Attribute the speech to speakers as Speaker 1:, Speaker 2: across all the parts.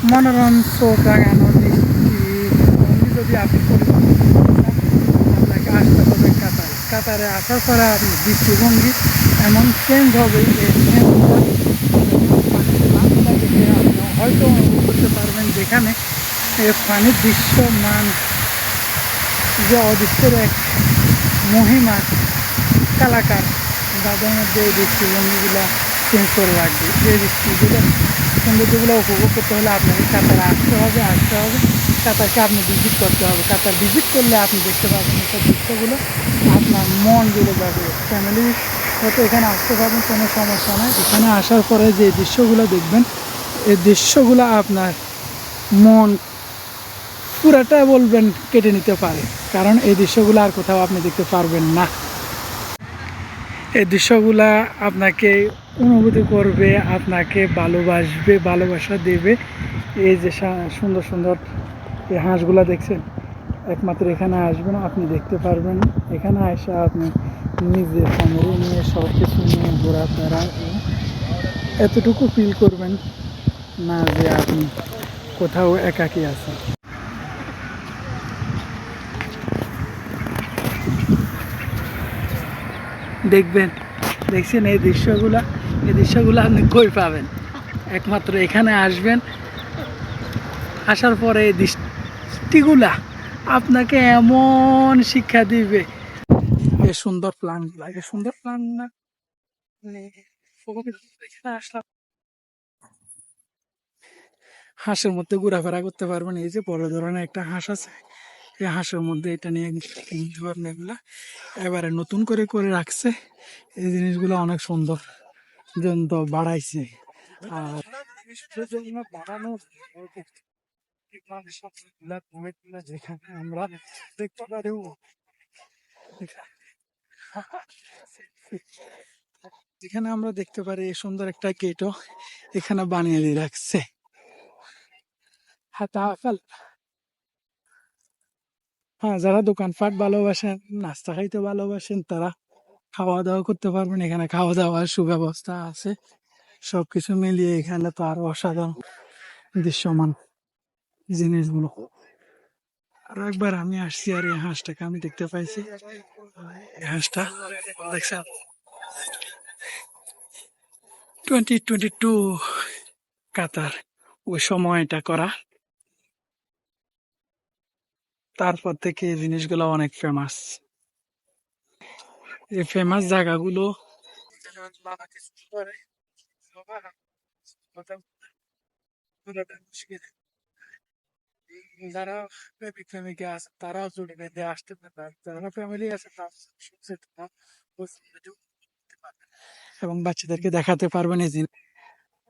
Speaker 1: মনোরম চোখ রাঙানো দৃষ্টি যদি আপনি আপনাকে আসতে হবে কাতারে আসার পরে আপনি দৃষ্টিভঙ্গি এমন চেঞ্জ হবে যে আপনি হয়তো অনুভব করতে পারবেন যেখানে পানির দৃশ্য মান যে অদৃশ্যের এক মহিমা কালাকার তাদের মধ্যে এই দৃষ্টিভঙ্গিগুলো চেঞ্জ করে রাখবে। এই দৃষ্টিগুলো সৌন্দর্যগুলো উপভোগ করতে হলে আপনাকে কাতারে আসতে হবে কাতারকে আপনি ভিজিট করতে হবে। কাতার ভিজিট করলে আপনি দেখতে পাবেন এইসব দৃশ্যগুলো, আপনার মন জুড়ে যাবে। ফ্যামিলি হয়তো এখানে আসতে পারবেন, কোনো সমস্যা নয়। এখানে আসার পরে যে দৃশ্যগুলো দেখবেন, এই দৃশ্যগুলো আপনার মন পুরাটা বলবেন কেটে নিতে পারে, কারণ এই দৃশ্যগুলো আর কোথাও আপনি দেখতে পারবেন না। এই দৃশ্যগুলা আপনাকে অনুভূতি করবে, আপনাকে ভালোবাসবে, ভালোবাসা দেবে। এই যে সুন্দর সুন্দর এই হাঁসগুলা দেখছেন, একমাত্র এখানে আসবেন আপনি দেখতে পারবেন। এখানে এসে আপনি নিজের ফ্যামিলি নিয়ে সব কিছু নিয়ে ঘোরাফেরা এতটুকু ফিল করবেন না যে আপনি কোথাও একাকী আছেন। দেখছেন এই দৃশ্যগুলো আপনি কই পাবেন? একমাত্র এখানে আসবেন, আসার পরে এই দৃষ্টিগুলা আপনাকে এমন শিক্ষা দিবে। এই সুন্দর প্ল্যানগুলা, না এখানে আসলাম, হাঁসের মধ্যে ঘোরাফেরা করতে পারবেন। এই যে বড় ধরনের একটা হাঁস আছে, এই হাঁসের মধ্যে এটা নিয়ে এগুলা এবারে নতুন করে করে রাখছে। এই জিনিসগুলো অনেক সুন্দর জন্য বাড়াইছে। আর বাড়ানো যেখানে আমরা দেখতে পারি, সুন্দর একটা গেটও এখানে বানিয়ে দিয়ে রাখছে। হ্যাঁ, যারা দোকানপাট ভালোবাসেন, নাস্তা খাইতে ভালোবাসেন, তারা খাওয়া দাওয়া করতে পারবেন। এখানে খাওয়া দাওয়ার সুব্যবস্থা আছে। সবকিছু মিলিয়ে এখানে তো আরো অসাধারণ দৃশ্যমান জিনিসগুলো। আরো একবার আমি আসছি আর এই হাঁসটাকে আমি দেখতে পাইছি। এই হাঁসটা দেখছেন 2022 কাতার ওই সময়টা করা। তারপর থেকে এই জিনিসগুলো অনেক ফেমাস। এই ফেমাস জায়গাগুলো যারা প্রেমিকা আছে তারাও জুড়ে বেঁধে আসতে পারবে, যারা ফ্যামিলি আছে এবং বাচ্চাদেরকে দেখাতে পারবেন এই জিনিস।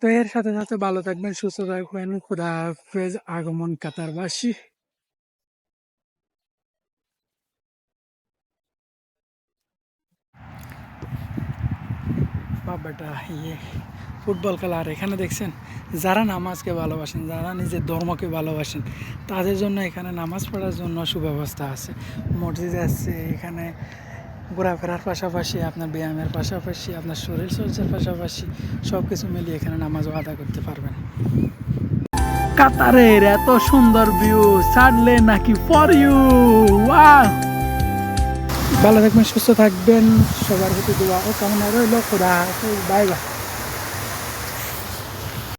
Speaker 1: তো এর সাথে সাথে ভালো থাকবেন, সুস্থ থাকবেন। খুদা হাফেজ। আগমন কাতারবাসী। বাবাটা ফুটবল খেলা। আর এখানে দেখছেন যারা নামাজকে ভালোবাসেন, যারা নিজের ধর্মকে ভালোবাসেন, তাদের জন্য এখানে নামাজ পড়ার জন্য সুব্যবস্থা আছে। মসজিদ আছে এখানে, ঘোরাফেরার পাশাপাশি আপনার ব্যায়ামের পাশাপাশি আপনার শরীর চর্চার পাশাপাশি সব কিছু মিলিয়ে এখানে নামাজও আদায় করতে পারবেন। কাতারের এত সুন্দর ভিউ ছাড়লে নাকি ফর ইউ। ভালো থাকবেন, সুস্থ থাকবেন, সবার প্রতি দোয়া ও কামনা রইল। খোদা হাফেজ, বাই বাই।